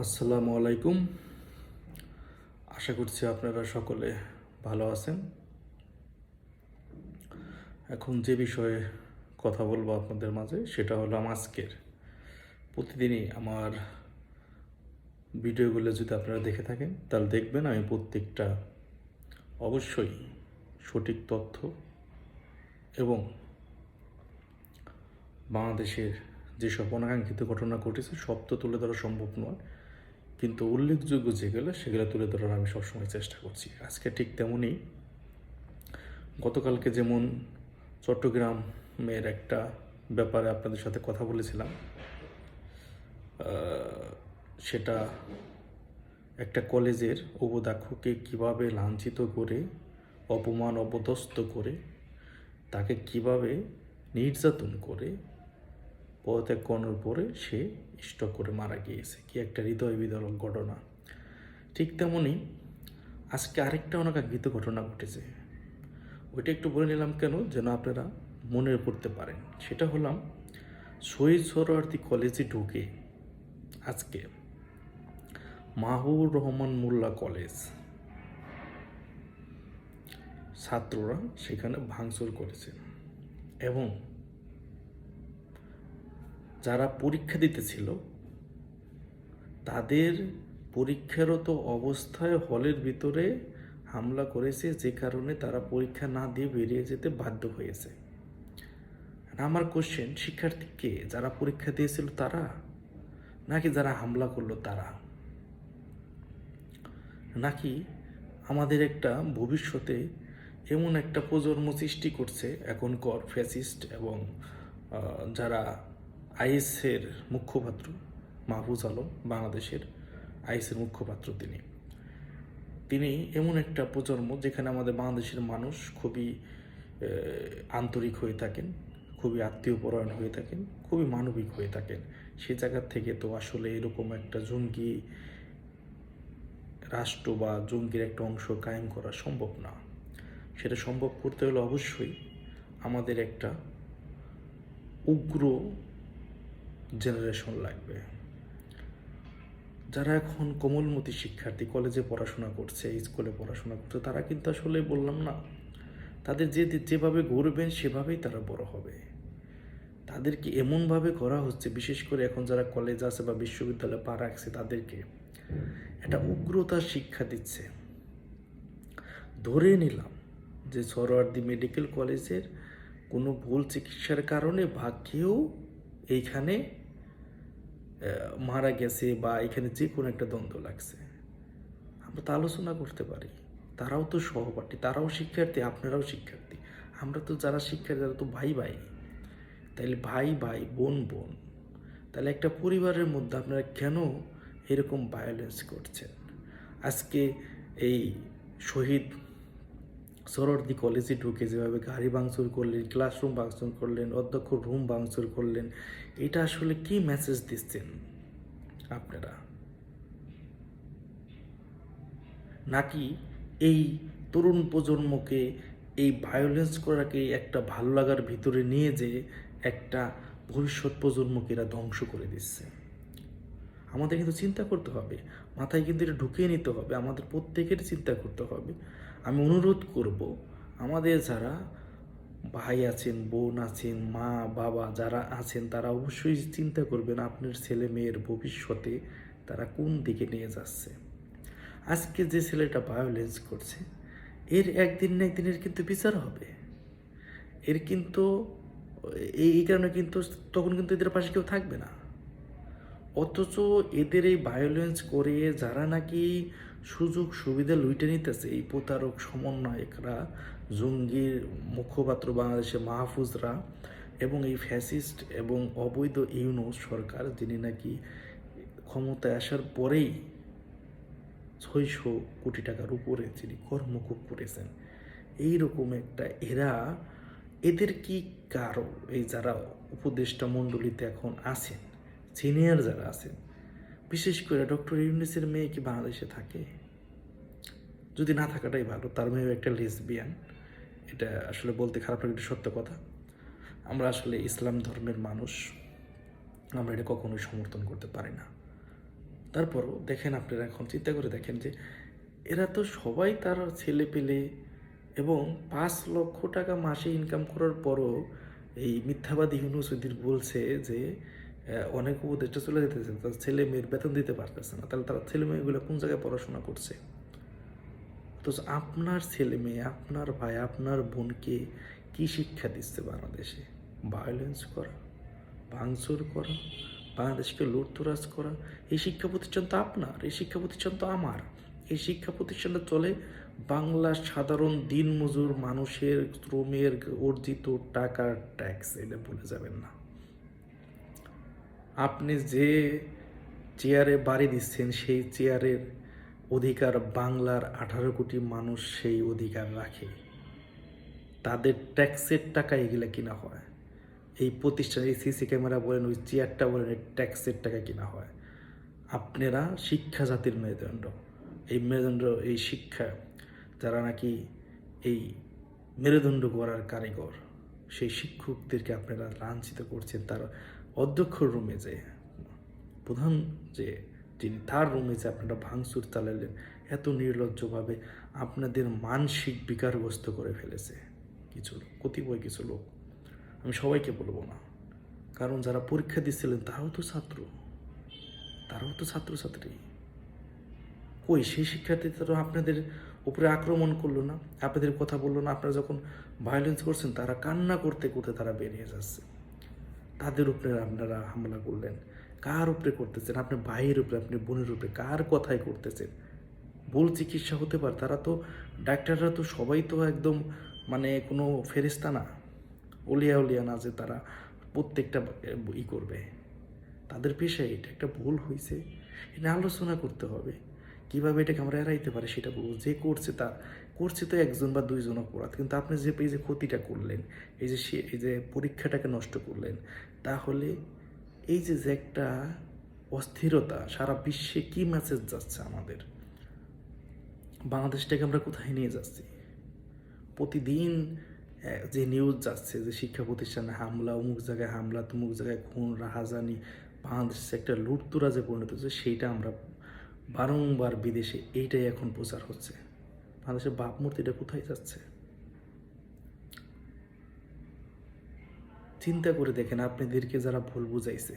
আসসালামু আলাইকুম। আশা করছি আপনারা সকলে ভালো আছেন। এখন যে বিষয়ে কথা বলবো আপনাদের মাঝে সেটা হলো আজকের। প্রতিদিনই আমার ভিডিওগুলো যদি আপনারা দেখে থাকেন তাহলে দেখবেন আমি প্রত্যেকটা অবশ্যই সঠিক তথ্য এবং বাংলাদেশের যেসব অনাকাঙ্ক্ষিত ঘটনা ঘটেছে সব তো তুলে ধরা সম্ভব নয়, কিন্তু উল্লেখযোগ্য যেগুলো সেগুলো তুলে ধরার আমি সবসময় চেষ্টা করছি। আজকে ঠিক তেমনই গতকালকে যেমন চট্টগ্রামের একটা ব্যাপারে আপনাদের সাথে কথা বলেছিলাম, সেটা একটা কলেজের উপাধ্যক্ষকে কিভাবে লাঞ্ছিত করে, অপমান অপদস্থ করে, তাকে কিভাবে নির্যাতন করে পদত্যাগ করানোর পরে সে স্ট্রোক করে মারা গিয়েছে। কি একটা হৃদয় বিদারক ঘটনা। ঠিক তেমনই আজকে আরেকটা অনাকাঙ্ক্ষিত ঘটনা ঘটেছে। ওইটা একটু বলে নিলাম কেন, যেন আপনারা মনে করতে পারেন। সেটা হলাম শহীদ সোহরাওয়ার্দী কলেজে ঢুকে আজকে মাহবুবুর রহমান মোল্লা কলেজ ছাত্ররা সেখানে ভাঙচুর করেছে এবং যারা পরীক্ষা দিতেছিল তাদের পরীক্ষারত অবস্থায় হলের ভিতরে হামলা করেছে, যে কারণে তারা পরীক্ষা না দিয়ে বেরিয়ে যেতে বাধ্য হয়েছে। আমার কোশ্চেন, শিক্ষার্থীকে যারা পরীক্ষা দিয়েছিল তারা, নাকি যারা হামলা করলো তারা, নাকি আমাদের একটা ভবিষ্যতে এমন একটা প্রজন্ম সৃষ্টি করছে এখনকার ফ্যাসিস্ট এবং যারা আইএসের মুখপাত্র মাহফুজ আলম, বাংলাদেশের আইএসের মুখপাত্র, তিনি এমন একটা প্রজন্ম যেখানে আমাদের বাংলাদেশের মানুষ খুবই আন্তরিক হয়ে থাকেন, খুবই আত্মীয়পরায়ণ হয়ে থাকেন, খুবই মানবিক হয়ে থাকেন। সে জায়গা থেকে তো আসলে এরকম একটা জঙ্গি রাষ্ট্র বা জঙ্গির একটা অংশ কায়েম করা সম্ভব না। সেটা সম্ভব করতে হলে অবশ্যই আমাদের একটা উগ্র জেনারেশন লাগবে। যারা এখন কোমলমতি শিক্ষার্থী, কলেজে পড়াশোনা করছে, স্কুলে পড়াশোনা করছে, তারা কিন্তু আসলে বললাম না, তাদের যেভাবে গড়বেন সেভাবেই তারা বড় হবে। তাদেরকে এমনভাবে করা হচ্ছে, বিশেষ করে এখন যারা কলেজ আছে বা বিশ্ববিদ্যালয়ে পা রাখছে তাদেরকে একটা উগ্রতার শিক্ষা দিচ্ছে। ধরে নিলাম যে সোহরাওয়ার্দী মেডিকেল কলেজের কোনো ভুল চিকিৎসার কারণে বা কেউ এইখানে মারা গেছে বা এখানে যে কোনো একটা দ্বন্দ্ব লাগছে, আমরা তো আলোচনা করতে পারি। তারাও তো সহপাঠী, তারাও শিক্ষার্থী, আপনারাও শিক্ষার্থী। আমরা তো যারা শিক্ষার্থী তারা তো ভাই ভাই। তাইলে ভাই ভাই, বোন বোন, তাহলে একটা পরিবারের মধ্যে আপনারা কেন এরকম ভায়োলেন্স করছেন? আজকে এই শহীদ সোহরাওয়ার্দী কলেজে ঢুকে যেভাবে গাড়ি ভাঙচুর করলেন, ক্লাসরুম ভাঙচুর করলেন, অধ্যক্ষ রুম ভাঙচুর করলেন, এটা আসলে কি মেসেজ দিচ্ছেন আপনারা? নাকি এই তরুণ প্রজন্মকে এই ভায়োলেন্স করাকে একটা ভালো লাগার ভিতরে নিয়ে যে একটা ভবিষ্যৎ প্রজন্মকে এরা ধ্বংস করে দিচ্ছে? আমাদের কিন্তু চিন্তা করতে হবে, মাথায় কিন্তু এটা ঢুকিয়ে নিতে হবে, আমাদের প্রত্যেকের চিন্তা করতে হবে। আমি অনুরোধ করব, আমাদের যারা ভাই আছেন, বোন আছেন, মা বাবা যারা আছেন, তারা অবশ্যই চিন্তা করবেন আপনার ছেলে মেয়ের ভবিষ্যতে তারা কোন দিকে নিয়ে যাচ্ছে। আজকে যে ছেলেটা ভায়োলেন্স করছে, এর একদিন না একদিনের কিন্তু বিচার হবে। এর কিন্তু এই কারণে কিন্তু তখন কিন্তু এদের পাশে কেউ থাকবে না। অথচ এদের এই ভায়োলেন্স করে যারা নাকি সুযোগ সুবিধা লুটে নিতেছে, এই প্রতারক সমন্বয়করা, জঙ্গির মুখপাত্র বাংলাদেশে মাহফুজরা এবং এই ফ্যাসিস্ট এবং অবৈধ ইউনূস সরকার, যিনি নাকি ক্ষমতায় আসার পরেই 600 কোটি টাকার উপরে যিনি কর্মকূপ করেছেন, এইরকম একটা এদের কি কারো, এই যারা উপদেষ্টা মণ্ডলীতে এখন আছেন, সিনিয়র যারা আছেন, বিশেষ করে ডক্টর ইউনূসের মেয়ে কি বাংলাদেশে থাকে? যদি না থাকাটাই ভালো, তার মেয়েও একটা লেসবিয়ান। এটা আসলে বলতে খারাপ লাগে, এটা সত্য কথা। আমরা আসলে ইসলাম ধর্মের মানুষ, আমরা এটা কখনোই সমর্থন করতে পারি না। তারপরও দেখেন, আপনারা এখন চিন্তা করে দেখেন যে এরা তো সবাই তার ছেলে পেলে এবং 5 লক্ষ টাকা মাসে ইনকাম করার পরও এই মিথ্যাবাদী ইউনুসুদ্দিন বলছে যে অনেক উপদেষ্টা চলে যেতেছে, তার ছেলে মেয়ের বেতন দিতে পারতেছে না। তাহলে তার ছেলে মেয়েগুলো কোন জায়গায় পড়াশোনা করছে? তো আপনার ছেলে মেয়ে, আপনার ভাই, আপনার বোনকে কি শিক্ষা দিচ্ছে বাংলাদেশে? ভায়োলেন্স করা, ভাঙচুর করা, বাংলাদেশকে লুটতরাজ করা। এই শিক্ষা প্রতিষ্ঠান তো আপনার, এই শিক্ষা প্রতিষ্ঠান তো আমার। এই শিক্ষা প্রতিষ্ঠানটা চলে বাংলার সাধারণ দিনমজুর মানুষের শ্রমের অর্জিত টাকার ট্যাক্স। এটা ভুলে যাবেন না। আপনি যে চেয়ারে বাড়ি দিচ্ছেন সেই চেয়ারের অধিকার বাংলার 18 কোটি মানুষ সেই অধিকার রাখে। তাদের ট্যাক্সের টাকা এগুলা কিনা হয়। এই প্রতিষ্ঠানে এই সিসি ক্যামেরা বলেন, ওই চেয়ারটা বলেন, এই ট্যাক্সের টাকা কিনা হয়। আপনারা শিক্ষা জাতির মেরুদণ্ড, এই মেরুদণ্ড, এই শিক্ষা যারা নাকি এই মেরুদণ্ড গড়ার কারিগর, সেই শিক্ষকদেরকে আপনারা লাঞ্ছিত করছেন। তার অধ্যক্ষ রুমে যে প্রধান যে যিনি, তার রুমে যে আপনারা ভাঙচুর চালালেন এত নির্লজ্জভাবে, আপনাদের মানসিক বিকারগ্রস্ত করে ফেলেছে কিছু লোক, কতিপয় কিছু লোক। আমি সবাইকে বলবো না, কারণ যারা পরীক্ষা দিচ্ছিলেন তারাও তো ছাত্র, তারাও তো ছাত্রছাত্রী। কই সেই শিক্ষার্থীরা আপনাদের উপরে আক্রমণ করলো না, আপনাদের কথা বললো না? আপনারা যখন ভায়োলেন্স করছেন তারা কান্না করতে করতে তারা বেরিয়ে যাচ্ছে। তাদের উপরে আপনারা হামলা করলেন। কার উপরে করতেছেন? আপনার ভাইয়ের উপরে, আপনি বোনের উপরে, কার কথাই করতেছেন? ভুল চিকিৎসা হতে পারে। তারা তো, ডাক্তাররা তো সবাই তো একদম মানে কোনো ফেরেস্তা না, অলিয়া উলিয়া না যে তারা প্রত্যেকটা করবে। তাদের পেশায় এটা একটা ভুল হয়েছে, এটা আলোচনা করতে হবে। কীভাবে এটাকে আমরা এড়াইতে পারি সেটা বলবো। যে করছে তার করছে তো একজন বা দুইজন অপরাধ, কিন্তু আপনি যে এই যে ক্ষতিটা করলেন, এই যে এই যে পরীক্ষাটাকে নষ্ট করলেন, তাহলে এই যে যে একটা অস্থিরতা সারা বিশ্বে কি মেসেজ যাচ্ছে আমাদের? বাংলাদেশটাকে আমরা কোথায় নিয়ে যাচ্ছি? প্রতিদিন যে নিউজ যাচ্ছে যে শিক্ষা প্রতিষ্ঠানে হামলা, অমুক জায়গায় হামলা, তমুক জায়গায় খুন, রাহাজানি, বাংলাদেশে একটা লুটতরাজে পরিণত হচ্ছে, সেইটা আমরা বারংবার বিদেশে এইটাই এখন প্রচার হচ্ছে। বাংলাদেশের ভাবমূর্তিটা কোথায় যাচ্ছে? চিন্তা করে দেখেন, আপনাদেরকে যারা ভুল বুঝাইছে,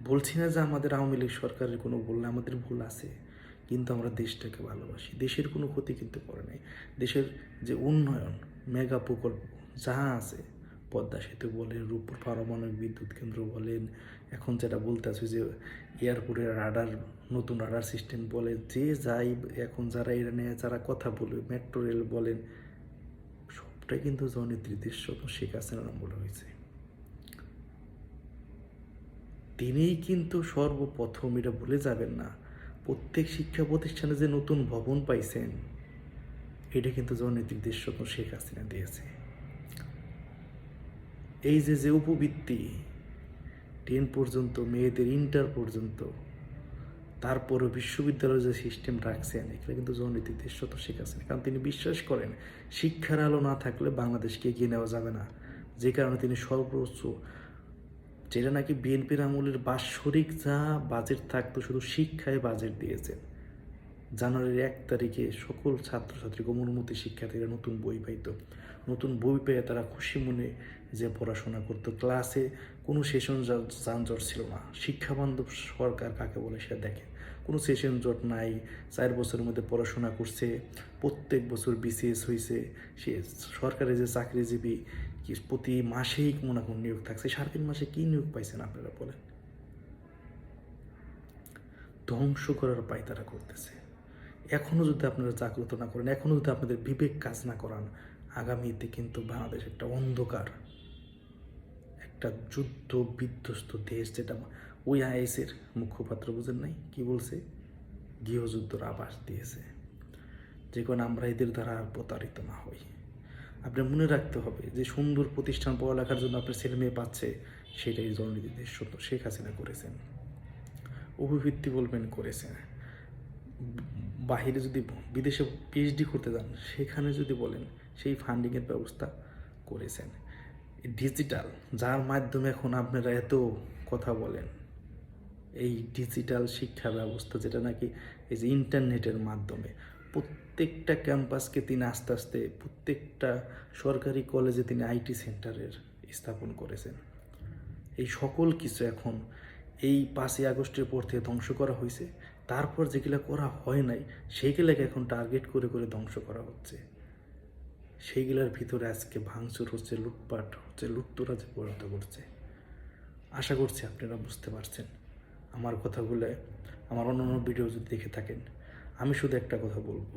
বলছি না যে আমাদের আওয়ামী লীগ সরকারের কোনো ভুল না, আমাদের ভুল আছে, কিন্তু আমরা দেশটাকে ভালোবাসি। দেশের কোনো ক্ষতি কিন্তু করে নাই। দেশের যে উন্নয়ন, মেগা প্রকল্প যা আছে, পদ্মা সেতু বলেন, রূপপুর পারমাণবিক বিদ্যুৎ কেন্দ্র বলেন, এখন যেটা বলতে আছে যে এয়ারপোর্টের রাডার, নতুন রাডার সিস্টেম বলে, যে যাই এখন যারা এরা নিয়ে যারা কথা বলবে, মেট্রো রেল বলেন, সবটাই কিন্তু জননেত্রী দেশরত্ন শেখ হাসিনার আমলে হয়েছে। তিনিই কিন্তু সর্বপ্রথম, এটা ভুলে যাবেন না, প্রত্যেক শিক্ষা প্রতিষ্ঠানে যে নতুন ভবন পাইছেন, এটা কিন্তু জননেত্রী দেশরত্ন শেখ হাসিনা দিয়েছে। এই যে যে উপবৃত্তি 10 পর্যন্ত, মেয়েদের ইন্টার পর্যন্ত, তারপরও বিশ্ববিদ্যালয়ের যে সিস্টেম রাখছেন, এখানে কিন্তু জননেত্রী দেশরত্ন শেখ হাসিনা। কারণ তিনি বিশ্বাস করেন শিক্ষার আলো না থাকলে বাংলাদেশকে এগিয়ে নেওয়া যাবে না। যে কারণে তিনি সর্বোচ্চ, যেটা নাকি বিএনপির আমলের বাৎসরিক যা বাজেট থাকতো শুধু শিক্ষায় বাজেট দিয়েছেন। জানুয়ারির 1 তারিখে সকল ছাত্রছাত্রী, কোমলমতি শিক্ষার্থীরা নতুন বই পাইত। নতুন বই পেয়ে তারা খুশি মনে যে পড়াশোনা করতো। ক্লাসে কোনো সেশন যানজট ছিল না। শিক্ষাবান্ধব সরকার কাকে বলে সেটা দেখেন। কোনো সেশন জট নাই। 4 বছরের মধ্যে পড়াশোনা করছে, প্রত্যেক বছর বিসিএস হয়েছে। সে সরকারি যে চাকরিজীবী প্রতি মাসেই মনে কোন নিয়োগ থাকছে। 3.5 মাসে কী নিয়োগ পাইছেন আপনারা বলেন? ধ্বংস করার পায় তারা করতেছে। এখনও যদি আপনারা জাগ্রত না করেন, এখনও যদি আপনাদের বিবেক কাজ না করান, আগামীতে কিন্তু বাংলাদেশ একটা অন্ধকার, একটা যুদ্ধ বিধ্বস্ত দেশ, যেটা ওই আইএসের মুখপাত্র বুঝেন নাই কি বলছে, গৃহযুদ্ধর আভাস দিয়েছে। যে কারণে আমরা এদের দ্বারা আর প্রতারিত না হই। আপনার মনে রাখতে হবে যে সুন্দর প্রতিষ্ঠান পড়ালেখার জন্য আপনার ছেলে মেয়ে পাচ্ছে, সেটাই জননীতি দেশরত্ন শেখ হাসিনা করেছেন। অভিবৃত্তি বলবেন করেছেন। বাহিরে যদি বিদেশে পিএইচডি করতে যান, সেখানে যদি বলেন, সেই ফান্ডিংয়ের ব্যবস্থা করেছেন। ডিজিটাল, যার মাধ্যমে এখন আপনারা এত কথা বলেন, এই ডিজিটাল শিক্ষা ব্যবস্থা, যেটা নাকি এই যে ইন্টারনেটের মাধ্যমে প্রত্যেকটা ক্যাম্পাসকে তিনি আস্তে আস্তে প্রত্যেকটা সরকারি কলেজে তিনি আইটি সেন্টারের স্থাপন করেছেন। এই সকল কিছু এখন এই 5ই আগস্টের পর থেকে ধ্বংস করা হয়েছে। তারপর যেগুলো করা হয় নাই সেইগুলোকে এখন টার্গেট করে করে ধ্বংস করা হচ্ছে। সেইগুলোর ভিতরে আজকে ভাঙচুর হচ্ছে, লুটপাট হচ্ছে, লুটতরাজে পরিণত করছে। আশা করছি আপনারা বুঝতে পারছেন আমার কথাগুলো। আমার অন্যান্য ভিডিও যদি দেখে থাকেন, আমি শুধু একটা কথা বলবো,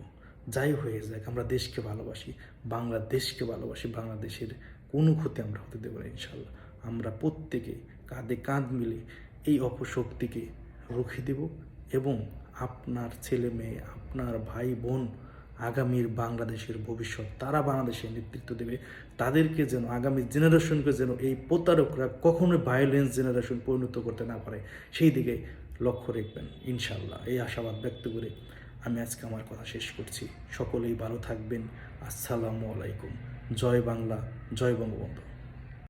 যাই হয়ে যাক আমরা দেশকে ভালোবাসি, বাংলাদেশকে ভালোবাসি। বাংলাদেশের কোনো ক্ষতি আমরা হতে দেবো না ইনশাল্লাহ। আমরা প্রত্যেকে কাঁধে কাঁধ মিলে এই অপশক্তিকে রুখে দেব এবং আপনার ছেলে মেয়ে, আপনার ভাই বোন আগামীর বাংলাদেশের ভবিষ্যৎ, তারা বাংলাদেশের নেতৃত্ব দেবে। তাদেরকে যেন, আগামী জেনারেশনকে যেন এই প্রতারকরা কখনোই ভায়োলেন্স জেনারেশন পরিণত করতে না পারে, সেই দিকে লক্ষ্য রাখবেন ইনশাল্লাহ। এই আশাবাদ ব্যক্ত করে আমি আজকে আমার কথা শেষ করছি। সকলেই ভালো থাকবেন। আসসালামু আলাইকুম। জয় বাংলা, জয় বঙ্গবন্ধু।